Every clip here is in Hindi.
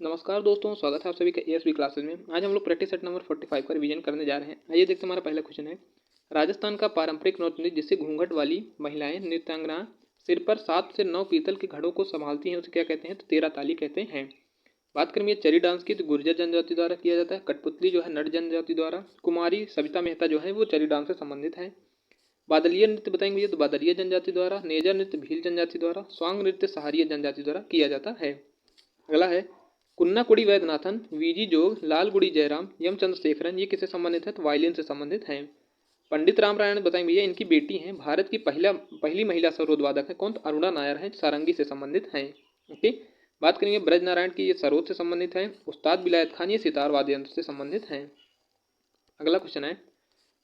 नमस्कार दोस्तों, स्वागत है आप सभी का एएसबी क्लासेस में। आज हम लोग प्रैक्टिस सेट नंबर 45 का रिवीजन करने जा रहे हैं। आइए देखते हैं हमारा पहला क्वेश्चन है। राजस्थान का पारंपरिक नृत्य जिससे घूंघट वाली महिलाएं नृत्यांगना सिर पर 7 से 9 पीतल के घड़ों को संभालती हैं उसे क्या कहते हैं? तो 13 ताली कहते हैं। बात करें ये चरी डांस की तो गुर्जर जनजाति द्वारा किया जाता है। कठपुतली जो है नट जनजाति द्वारा। कुमारी सविता मेहता जो है वो चरी डांस से संबंधित है। बादलिया नृत्य बताएंगे तो बादलिया जनजाति द्वारा। नेजा नृत्य भील जनजाति द्वारा। स्वांग नृत्य सहारिया जनजाति द्वारा किया जाता है। अगला है कुन्नाकुड़ी वैद्यनाथन, वीजी जोग, लालगुड़ी जयराम, यम चंद्रशेखरन, ये किससे संबंधित है? तो वायलिन से संबंधित हैं। पंडित रामनारायण बताएंगे भैया इनकी बेटी हैं। भारत की पहली महिला सरोद वादक है कौन? तो अरुणा नायर है, सारंगी से संबंधित हैं। ओके। बात करेंगे ब्रज नारायण की, ये सरोद से संबंधित है। उस्ताद विलायत खान ये सितार वाद्य यंत्र से संबंधित हैं। अगला क्वेश्चन है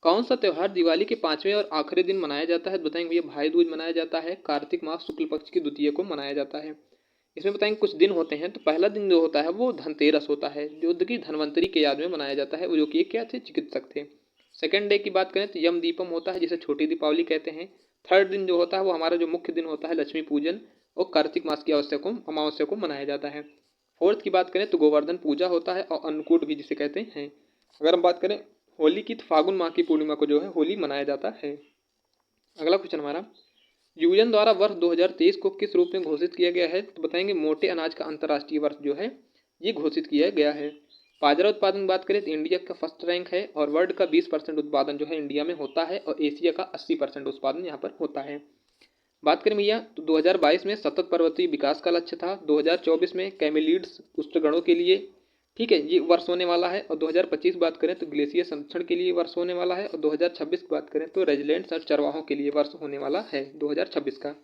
कौन सा त्यौहार दिवाली के 5वें और आखिरी दिन मनाया जाता है? बताएंगे भैया भाई दूज मनाया जाता है। कार्तिक मास शुक्ल पक्ष की द्वितीय को मनाया जाता है। इसमें बताएंगे कुछ दिन होते हैं। तो पहला दिन जो होता है वो धनतेरस होता है, जो कि धनवंतरी के याद में मनाया जाता है, वो जो कि क्या थे? चिकित्सक थे। सेकंड डे की बात करें तो यम दीपम होता है, जिसे छोटी दीपावली कहते हैं। थर्ड दिन जो होता है वो हमारा जो मुख्य दिन होता है लक्ष्मी पूजन और कार्तिक मास की अमावस्या को मनाया जाता है। फोर्थ की बात करें तो गोवर्धन पूजा होता है और अन्नकूट भी जिसे कहते हैं। अगर हम बात करें होली की तो फागुन माह की पूर्णिमा को जो है होली मनाया जाता है। अगला क्वेश्चन हमारा यूएन द्वारा वर्ष 2023 को किस रूप में घोषित किया गया है? तो बताएंगे मोटे अनाज का अंतर्राष्ट्रीय वर्ष जो है ये घोषित किया गया है। बाजरा उत्पादन की बात करें तो इंडिया का फर्स्ट रैंक है और वर्ल्ड का 20% उत्पादन जो है इंडिया में होता है और एशिया का 80% उत्पादन यहाँ पर होता है। बात करें भैया तो 2022 में सतत पर्वतीय विकास का लक्ष्य था। 2024 में कैमेलीड्स उष्णगणों के लिए ठीक है ये वर्ष होने वाला है। और 2025 बात करें तो ग्लेशियर संरक्षण के लिए वर्ष होने वाला है। और 2026 की बात करें तो रेजिलेंट्स और चरवाहों के लिए वर्ष होने वाला है 2026 का।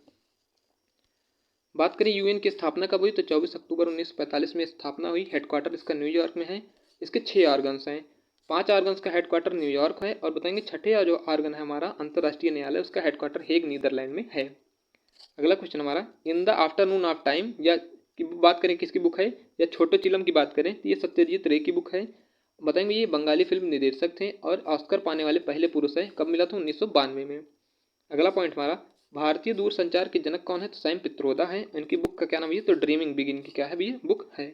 बात करें यूएन की स्थापना कब हुई? तो 24 अक्टूबर 1945 में स्थापना हुई। हेडक्वार्टर इसका न्यूयॉर्क में है। इसके 6 ऑर्गन्स हैं। 5 ऑर्गन्स का हेडक्वार्टर न्यूयॉर्क है। और बताएंगे छठे जो ऑर्गन है हमारा अंतर्राष्ट्रीय न्यायालय उसका हेडक्वार्टर हेग नीदरलैंड में है। अगला क्वेश्चन हमारा in the afternoon of time या की बात करें किसकी बुक है? या छोटे चिलम की बात करें तो ये सत्यजीत रे की बुक है। बताएंगे ये बंगाली फिल्म निर्देशक थे और ऑस्कर पाने वाले पहले पुरुष है। कब मिला था? 1992 में। अगला पॉइंट हमारा भारतीय दूरसंचार के जनक कौन है? तो सैम पित्रोदा है। इनकी बुक का क्या नाम है? तो ड्रीमिंग बिगिन की क्या है भी बुक है।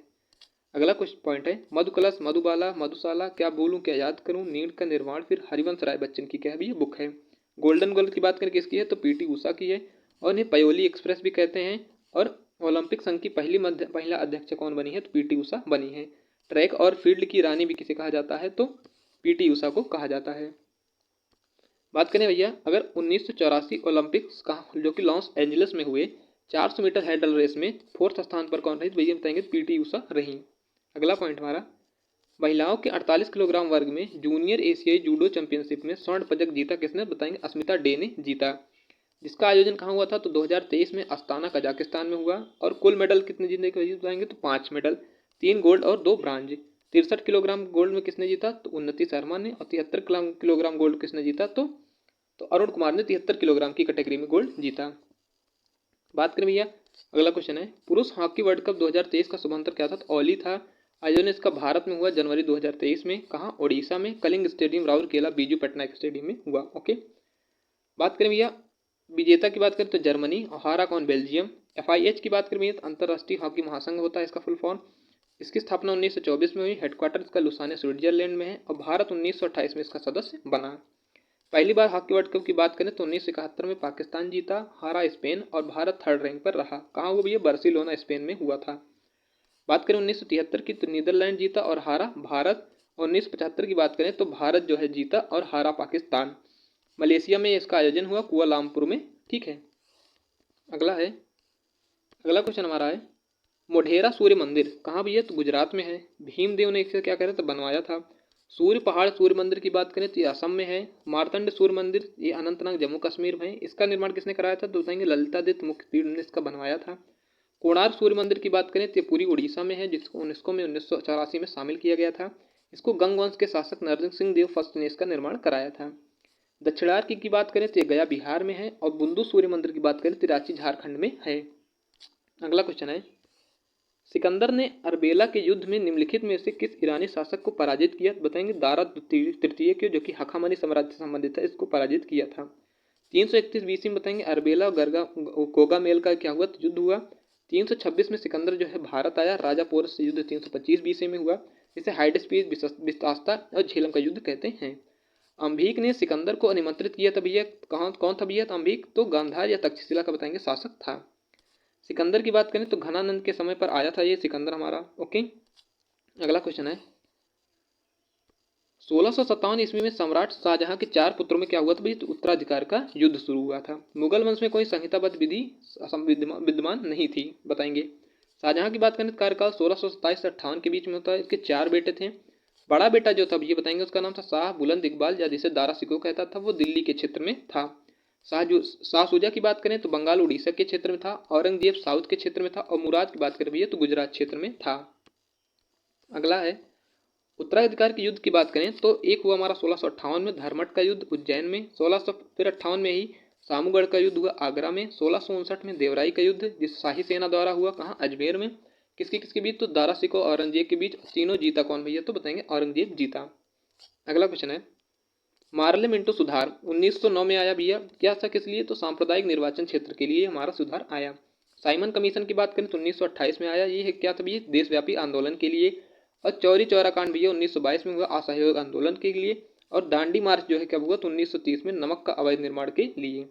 अगला कुछ पॉइंट है मधुकलश, मधुबाला, मधुशाला, क्या बोलूं क्या याद करूं, नीड का निर्माण, फिर हरिवंश राय बच्चन की क्या है भी बुक है। गोल्डन गर्ल की बात करें किसकी है? तो पीटी उषा की है और इन्हें पयोली एक्सप्रेस भी कहते हैं। और ओलंपिक संघ की महिला अध्यक्ष कौन बनी है? तो पीटी उषा बनी है। ट्रैक और फील्ड की रानी भी किसे कहा जाता है? तो पीटी उषा को कहा जाता है। बात करें भैया अगर 1984 ओलंपिक्स का जो कि लॉस एंजलिस में हुए 400 मीटर हैडल रेस में 4th स्थान पर कौन रही? तो भैया बताएंगे पीटी उषा रही। अगला पॉइंट हमारा महिलाओं के 48 किलोग्राम वर्ग में जूनियर एशियाई जूडो चैंपियनशिप में स्वर्ण पदक जीता किसने? बताएंगे अस्मिता डे ने जीता। जिसका आयोजन कहाँ हुआ था? तो 2023 में अस्ताना कजाकिस्तान में हुआ। और कुल मेडल कितने जीतने की वजह बताएंगे? तो 5 मेडल, 3 गोल्ड और 2 ब्रांज। 63 किलोग्राम गोल्ड में किसने जीता? तो उन्नति शर्मा ने। और 73 किलोग्राम गोल्ड किसने जीता? तो अरुण कुमार ने 73 किलोग्राम की कैटेगरी में गोल्ड जीता। बात करें भैया अगला क्वेश्चन है पुरुष हॉकी वर्ल्ड कप 2023 का शुभारंभ क्या था? तो ओली था। आयोजन इसका भारत में हुआ जनवरी 2023 में। कहाँ? ओडिशा में कलिंग स्टेडियम राउरकेला बीजू पटनायक स्टेडियम में हुआ। ओके। बात करें भैया विजेता की बात करें तो जर्मनी और हारा कौन? बेल्जियम। FIH की बात करें भैया तो अंतर्राष्ट्रीय हॉकी महासंघ होता है इसका फुल फॉर्म। इसकी स्थापना 1924 में हुई। हेडक्वार्टर इसका लुसाने स्विट्जरलैंड में है और भारत 1928 में इसका सदस्य बना। पहली बार हॉकी वर्ल्ड कप की बात करें तो 1971 में पाकिस्तान जीता, हारा स्पेन और भारत 3rd रैंक पर रहा। कहाँ हुआ भैया? बार्सिलोना स्पेन में हुआ था। बात करें 1973 की तो नीदरलैंड जीता और हारा भारत। 1975 की बात करें तो भारत जो है जीता और हारा पाकिस्तान। मलेशिया में इसका आयोजन हुआ कुआलालंपुर में। ठीक है। अगला क्वेश्चन हमारा है मोढेरा सूर्य मंदिर कहाँ भैया? तो गुजरात में है। भीमदेव ने इसे क्या करे तो बनवाया था। सूर्य पहाड़ सूर्य मंदिर की बात करें तो ये असम में है। मार्तंड सूर्य मंदिर ये अनंतनाग जम्मू कश्मीर में है। इसका निर्माण किसने कराया था? तो बताएंगे ललितादित्य मुख्यपीठ ने इसका बनवाया था। कोणार्क सूर्य मंदिर की बात करें तो ये पूरी उड़ीसा में है, जिसको यूनेस्को में 1984 में शामिल किया गया था। इसको गंग वंश के शासक नरसिंह सिंह देव फर्स्ट ने इसका निर्माण कराया था। दक्षिणार्क की बात करें तो ये गया बिहार में है। और बुंदू सूर्य मंदिर की बात करें तो रांची झारखंड में है। अगला क्वेश्चन है सिकंदर ने अरबेला के युद्ध में निम्नलिखित में से किस ईरानी शासक को पराजित किया? बताएंगे दारा तृतीय के जो कि हखामनी साम्राज्य से संबंधित है इसको पराजित किया था। 331 BC में बताएंगे अरबेला और गोगामेल का क्या हुआ? युद्ध हुआ। 326 में सिकंदर जो है भारत आया। राजा पोरस से युद्ध 325 BC में हुआ, जिसे हाइडेस्पीस, बिस्तास्ता और झेलम का युद्ध कहते हैं। अंबिक ने सिकंदर को निमंत्रित किया था भैया, कहाँ कौन था भैया अंबिक? तो गांधार या तक्षशिला का बताएंगे शासक था। सिकंदर की बात करें तो घनानंद के समय पर आया था ये सिकंदर हमारा। ओके, अगला क्वेश्चन है 1657 ईस्वी में सम्राट शाहजहां के 4 पुत्रों में क्या हुआ था भाई? तो उत्तराधिकार का युद्ध शुरू हुआ था। मुगल वंश में कोई संहिताबद्ध विधि विद्यमान नहीं थी, बताएंगे। शाहजहां की बात करें तो कार्यकाल 1627 से 58 के बीच में होता है। इसके 4 बेटे थे। बड़ा बेटा जो था ये बताएंगे, उसका नाम था शाह बुलंद इकबाल, या जिसे दारा सिकोह कहता था, वो दिल्ली के क्षेत्र में था। शाह शुजा की बात करें तो बंगाल उड़ीसा के क्षेत्र में था। औरंगजेब साउथ के क्षेत्र में था। और मुराद की बात करें भैया तो गुजरात क्षेत्र में था। अगला है उत्तराधिकार के युद्ध की बात करें तो एक हुआ हमारा 1658 में धर्मट का युद्ध उज्जैन में। 1658 में ही सामूगढ़ का युद्ध हुआ आगरा में। 1659 में देवराई का युद्ध जिस शाही सेना द्वारा हुआ, कहाँ? अजमेर में। किसके किसके बीच? तो दारा सिकोह और औरंगजेब के बीच। तीनों जीता कौन भैया? तो बताएंगे औरंगजेब जीता। अगला क्वेश्चन है मार्ले मिंटो सुधार 1909 में आया भैया। क्या था? किस लिए? तो सांप्रदायिक निर्वाचन क्षेत्र के लिए हमारा सुधार आया। साइमन कमीशन की बात करें तो 1928 में आया। ये है क्या था भैया? देशव्यापी आंदोलन के लिए। और चौरी चौरा कांड भैया 1922 में हुआ असहयोग आंदोलन के लिए। और दांडी मार्च जो है कब हुआ? तो 1930 में नमक का अवैध निर्माण के लिए।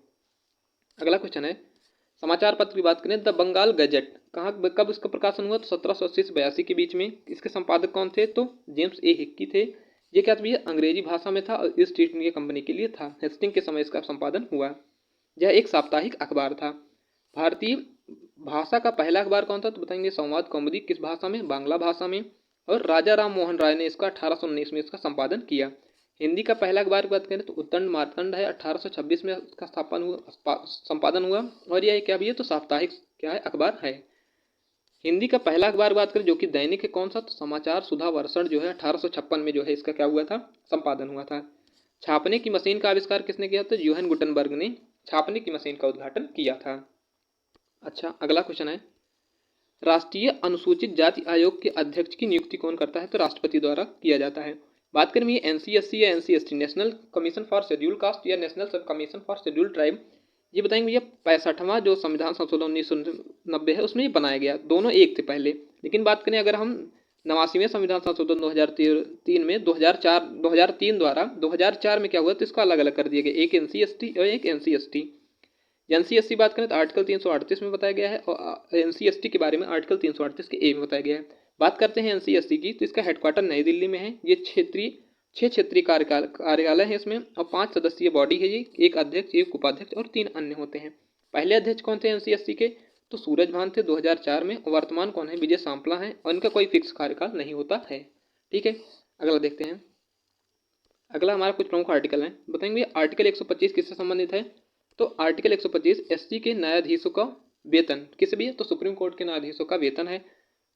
अगला क्वेश्चन है समाचार पत्र की बात करें द बंगाल गजट कहाँ कब इसका प्रकाशन हुआ? तो 1780 से 82 के बीच में। इसके संपादक कौन थे? तो जेम्स ए हिक्की थे। ये क्या था भैया? अंग्रेजी भाषा में था और ईस्ट इंडिया कंपनी के लिए था। हेस्टिंग के समय इसका संपादन हुआ। यह एक साप्ताहिक अखबार था। भारतीय भाषा का पहला अखबार कौन था? तो बताएंगे संवाद कौमुदी। किस भाषा में? बांग्ला भाषा में। और राजा राम मोहन राय ने इसका 1819 में इसका संपादन किया। हिंदी का पहला अखबार की बात करें तो उत्तंड मार्तंड है। 1826 में इसका संपादन हुआ। और यह क्या भी है? तो साप्ताहिक क्या है? अखबार है। हिंदी का पहला अखबार बात करें जो कि दैनिक है, कौन सा? तो समाचार सुधा वर्षण जो है 1856 में जो है इसका क्या हुआ था? संपादन हुआ था। छापने की मशीन का आविष्कार किसने किया था? यूहन गुटनबर्ग ने छापने की मशीन का उद्घाटन किया था। अच्छा, अगला क्वेश्चन है राष्ट्रीय अनुसूचित जाति आयोग के अध्यक्ष की नियुक्ति कौन करता है? तो राष्ट्रपति द्वारा किया जाता है। बात करें ये NCSC या NCST national commission for schedule caste या नेशनल सब कमीशन फॉर शेड्यूल ट्राइब, ये बताएंगे भैया 65वां जो संविधान संशोधन 1990 है उसमें ये बनाया गया। दोनों एक थे पहले। लेकिन बात करें अगर हम 89वें संविधान संशोधन 2003 में 2003 द्वारा 2004 में क्या हुआ? तो इसको अलग अलग कर दिया गया, एक NCST और एक NCST। NCST बात करें तो आर्टिकल 338 में बताया गया है और NCST के बारे में आर्टिकल 338 के A में बताया गया है। बात करते हैं NCST की, तो इसका हेडक्वार्टर नई दिल्ली में है। ये छह क्षेत्रीय कार्यालय है इसमें और 5 सदस्यीय बॉडी है ये। एक अध्यक्ष, एक उपाध्यक्ष और 3 अन्य होते हैं। पहले अध्यक्ष कौन थे NCST के? तो सूरज भान थे 2004 में। और वर्तमान कौन है? विजय सांपला है और इनका कोई फिक्स कार्यकाल नहीं होता है। ठीक है, अगला देखते हैं। अगला हमारा कुछ प्रमुख आर्टिकल है, बताएंगे आर्टिकल 125 किससे संबंधित है? तो आर्टिकल 125 SC के न्यायाधीशों का वेतन किस भी है? तो सुप्रीम कोर्ट के न्यायाधीशों का वेतन है।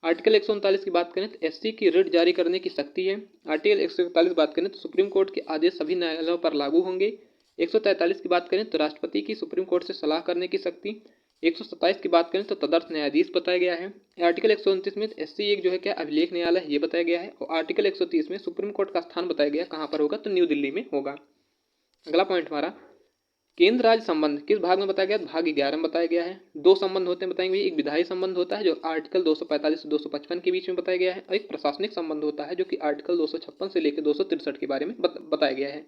आर्टिकल 139 की बात करें तो SC की रिट जारी करने की शक्ति है। आर्टिकल 141 बात करें तो सुप्रीम कोर्ट के आदेश सभी न्यायालयों पर लागू होंगे। 143 की बात करें तो राष्ट्रपति की सुप्रीम कोर्ट से सलाह करने की शक्ति। 127 की बात करें तो तदर्थ न्यायाधीश बताया गया है। आर्टिकल 129 में SC एक जो है क्या अभिलेख न्यायालय है, ये बताया गया है। और आर्टिकल 130 में सुप्रीम कोर्ट का स्थान बताया गया कहाँ पर होगा? तो न्यू दिल्ली में होगा। अगला पॉइंट हमारा केंद्र राज्य संबंध किस भाग में बताया गया? भाग 11 में बताया गया है। 2 संबंध होते हैं बताएंगे। एक विधायी संबंध होता है जो आर्टिकल 245 से 255 के बीच में बताया गया है और एक प्रशासनिक संबंध होता है जो कि आर्टिकल 256 से लेकर 263 के बारे में बताया गया है।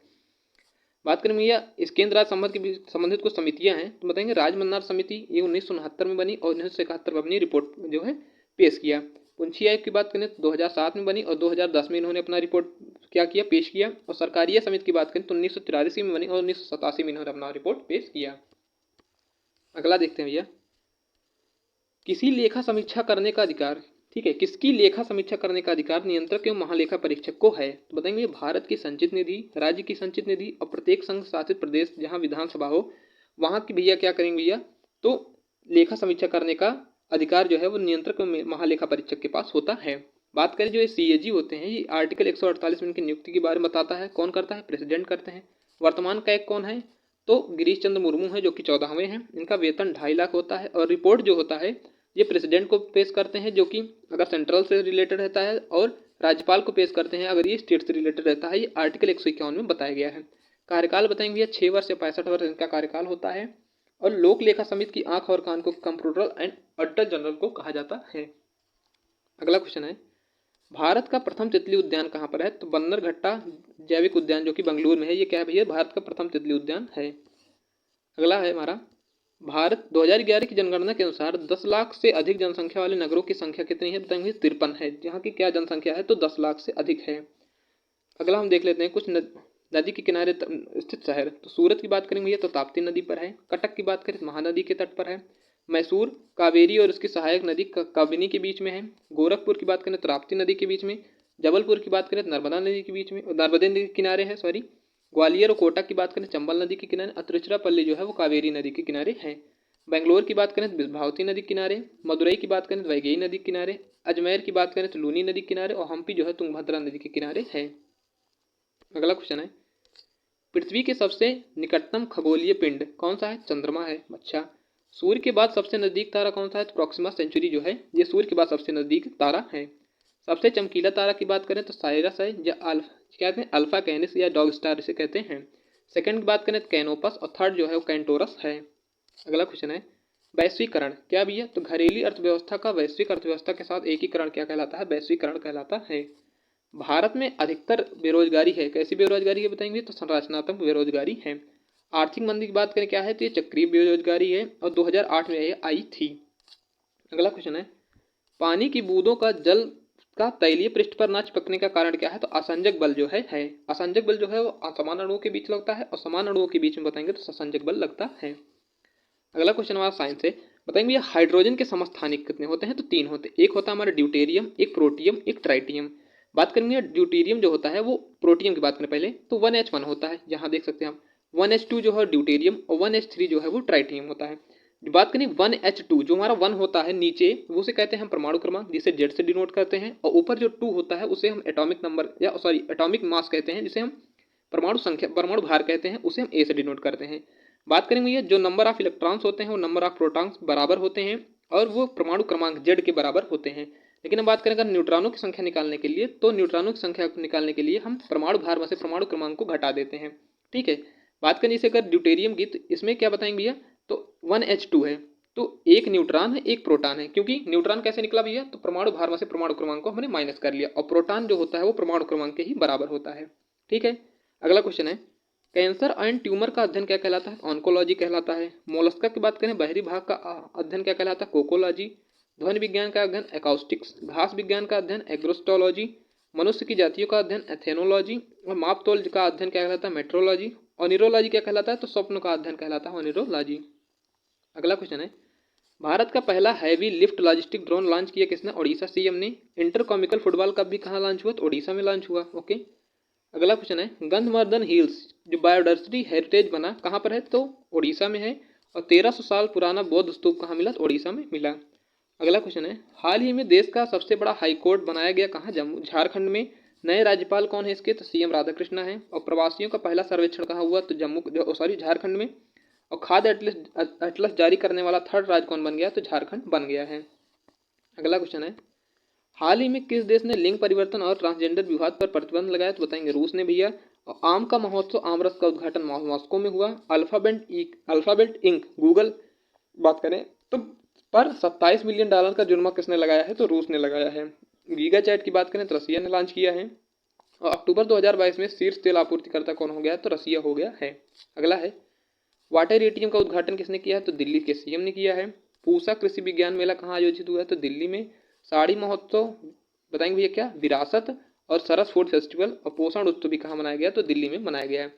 बात करें भैया इस केंद्र राज्य संबंध के संबंधित कुछ समितियां हैं, तो बताएंगे राजमन्नार समिति, ये 1969 में बनी और 1971 में अपनी रिपोर्ट जो है पेश किया। पुंछी आयोग की बात करें तो 2007 में बनी और 2010 में इन्होंने अपना रिपोर्ट क्या किया? पेश किया। और सरकारीय समिति की बात करें तो 1983 में बनी और 1987 में इन्होंने अपना रिपोर्ट पेश किया। अगला देखते हैं भैया किसी लेखा समीक्षा करने का अधिकार, ठीक है, किसकी लेखा समीक्षा करने का अधिकार नियंत्रक एवं महालेखा परीक्षक को है? तो बताएंगे भारत की संचित निधि, राज्य की संचित निधि और प्रत्येक संघ शासित प्रदेश जहां विधानसभा हो वहां की भैया क्या करेंगे भैया? तो लेखा समीक्षा करने का अधिकार जो है वो नियंत्रक एवं महालेखा परीक्षक के पास होता है। बात करें जो ये CAG होते हैं, ये आर्टिकल 148 में इनकी नियुक्ति के बारे में बताता है। कौन करता है? प्रेसिडेंट करते हैं। वर्तमान कैग कौन है? तो गिरीश चंद्र मुर्मू है जो कि 14वें हैं। इनका वेतन 2.5 लाख होता है। और रिपोर्ट जो होता है ये प्रेसिडेंट को पेश करते हैं जो कि अगर सेंट्रल से रिलेटेड रहता है, और राज्यपाल को पेश करते हैं अगर ये स्टेट से रिलेटेड रहता है। ये आर्टिकल 151 में बताया गया है। कार्यकाल बताएंगे भैया 6 वर्ष या 65 वर्ष इनका कार्यकाल होता है। और लोक लेखा समिति की आंख और कान को कंप्ट्रोलर एंड ऑडिटर जनरल को कहा जाता है। अगला क्वेश्चन है, भारत का प्रथम तितली उद्यान कहाँ पर है? तो बन्नरघट्टा जैविक उद्यान जो कि बेंगलुरु में है। ये क्या है भैया? भारत का प्रथम तितली उद्यान है। अगला है हमारा, भारत 2011 की जनगणना के अनुसार 10 लाख से अधिक जनसंख्या वाले नगरों की संख्या कितनी है? बताएंगे 53 है। जहाँ की क्या जनसंख्या है? तो 10 लाख से अधिक है। अगला हम देख लेते हैं कुछ नदी के किनारे स्थित शहर। तो सूरत की बात करेंगे भैया तो ताप्ती नदी पर है। कटक की बात करें तो महानदी के तट पर है। मैसूर कावेरी और उसकी सहायक नदी कबिनी के बीच में है। गोरखपुर की बात करें तो राप्ती नदी के बीच में। जबलपुर की बात करें तो नर्मदा नदी के बीच में, नर्मदे नदी के किनारे है सॉरी। ग्वालियर और कोटा की बात करें चंबल नदी के किनारे। तिरुचिरापल्ली जो है वो कावेरी नदी के किनारे है। बेंगलोर की बात करें तो विभावती नदी किनारे। मदुरई की बात करें तो वैगई नदी किनारे। अजमेर की बात करें तो लूनी नदी किनारे। और हम्पी जो है तुंगभद्रा नदी के किनारे है। अगला क्वेश्चन है, पृथ्वी के सबसे निकटतम खगोलीय पिंड कौन सा है? चंद्रमा है। अच्छा, सूर्य के बाद सबसे नजदीक तारा कौन सा है? तो प्रॉक्सिमा सेंचुरी जो है ये सूर्य के बाद सबसे नजदीक तारा है। सबसे चमकीला तारा की बात करें तो साइरस है, या क्या कहते हैं अल्फा कैनिस या डॉग स्टार इसे कहते हैं। सेकंड की बात करें तो कैनोपस और थर्ड जो है वो कैंटोरस है। अगला क्वेश्चन है, वैश्वीकरण क्या भैया? तो घरेलू अर्थव्यवस्था का वैश्विक अर्थव्यवस्था के साथ एकीकरण क्या कहलाता है? वैश्वीकरण कहलाता है। भारत में अधिकतर बेरोजगारी है। कैसी बेरोजगारी है बताएंगे? तो संरचनात्मक बेरोजगारी है। आर्थिक मंदी की बात करें क्या है? तो ये चक्रीय बेरोजगारी है और 2008 में ये आई थी। अगला क्वेश्चन है, पानी की बूंदों का जल का तैलीय पृष्ठ पर न चिपकने का कारण क्या है? तो असंजक बल जो है। असंजक बल जो है वो समान अणुओं के बीच लगता है और समान अणुओं के बीच में बताएंगे तो ससंजक बल लगता है। अगला क्वेश्चन हमारा साइंस से, बताएंगे हाइड्रोजन के समस्थानिक कितने होते हैं? तो 3 होते हैं। एक होता है हमारा ड्यूटेरियम, एक प्रोटियम, एक ट्राइटियम। बात करेंगे ड्यूटेरियम जो होता है वो प्रोटियम की बात करें पहले तो 1H1 होता है। यहाँ देख सकते हैं हम 1H2 जो है ड्यूटेरियम और 1H3 जो है वो ट्राइटियम होता है। बात करें 1H2 जो हमारा 1 होता है नीचे वो से कहते हैं हम परमाणु क्रमांक जिसे Z से डिनोट करते हैं, और ऊपर जो 2 होता है उसे हम एटॉमिक नंबर या सॉरी एटॉमिक मास कहते हैं, जिसे हम परमाणु संख्या परमाणु भार कहते हैं, उसे हम A से डिनोट करते हैं। बात करेंगे ये जो नंबर ऑफ इलेक्ट्रॉन्स होते हैं वो नंबर ऑफ प्रोटॉन्स बराबर होते हैं और वो परमाणु क्रमांक Z के बराबर होते हैं। लेकिन हम बात करें अगर न्यूट्रॉनों की संख्या निकालने के लिए तो न्यूट्रॉनों की संख्या निकालने के लिए हम परमाणु भार में से परमाणु क्रमांक को घटा देते हैं। ठीक है, बात करें इसे अगर ड्यूटेरियम की तो इसमें क्या बताएंगे भैया? तो 1H2 है तो एक न्यूट्रॉन है एक प्रोटॉन है, क्योंकि न्यूट्रॉन कैसे निकला भैया? तो परमाणु भार में से परमाणु क्रमांक को हमने माइनस कर लिया और प्रोटॉन जो होता है वो परमाणु क्रमांक के ही बराबर होता है। ठीक है, अगला क्वेश्चन है, कैंसर एंड ट्यूमर का अध्ययन क्या कहलाता है? ऑन्कोलॉजी कहलाता है। मोलस्का की बात करें बाहरी भाग का अध्ययन क्या कहलाता है? कोकोलॉजी। ध्वनि विज्ञान का अध्ययन एकॉस्टिक्स। घास विज्ञान का अध्ययन एग्रोस्टोलॉजी। मनुष्य की जातियों का अध्ययन एथेनोलॉजी। और मापतोल का अध्ययन क्या कहलाता है? मेट्रोलॉजी। और न्यूरोलॉजी क्या कहलाता है? तो स्वप्न का अध्ययन कहलाता है न्यूरोलॉजी। अगला क्वेश्चन है, भारत का पहला heavy lift logistic drone launch किया किसने? ओडिशा सीएम ने। इंटर कॉमिकल फुटबॉल कप भी कहाँ लॉन्च हुआ? तो ओडिशा में लॉन्च हुआ। ओके, अगला क्वेश्चन है, गंधमार्दन हिल्स जो बायोडाइवर्सिटी हेरिटेज बना कहाँ पर है? तो ओडिशा में है। और 1300 साल पुराना बौद्ध स्तूप कहाँ मिला? तो ओडिशा में मिला। अगला क्वेश्चन है, हाल ही में देश का सबसे बड़ा हाई कोर्ट बनाया गया कहाँ? जम्मू झारखंड में। नए राज्यपाल कौन है इसके? तो सीएम राधाकृष्णा है। और प्रवासियों का पहला सर्वेक्षण कहाँ हुआ? तो झारखंड में। और खाद्य एटलस जारी करने वाला थर्ड राज्य कौन बन गया? तो झारखंड बन गया है। अगला क्वेश्चन है, हाल ही में किस देश ने लिंग परिवर्तन और ट्रांसजेंडर विवाद पर प्रतिबंध लगाया? तो बताएंगे रूस ने भैया। और आम का महोत्सव आमरस का उद्घाटन मॉस्को में हुआ। अल्फाबेट इंक गूगल बात करें तो पर $27 मिलियन का जुर्मा किसने लगाया है? तो रूस ने लगाया है। गीगा चैट की बात करें तो रसिया ने लॉन्च किया है। और अक्टूबर 2022 में शीर्ष तेल आपूर्तिकर्ता कौन हो गया? तो रसिया हो गया है। अगला है, वाटर एटीएम का उद्घाटन किसने किया है? तो दिल्ली के सीएम ने किया है। पूसा कृषि विज्ञान मेला कहाँ आयोजित हुआ है? तो दिल्ली में। साड़ी महोत्सव बताएंगे भैया क्या? विरासत। और सरस फूड फेस्टिवल और पोषण उत्सव भी कहाँ मनाया गया? तो दिल्ली में मनाया गया है।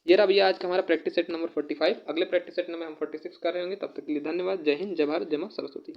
ये रहा भैया आज का हमारा प्रैक्टिस सेट नंबर 45। अगले प्रैक्टिस सेट में हम 46 कर रहे होंगे। तब तक के लिए धन्यवाद। जय हिंद, जय भारत, जय मां सरस्वती।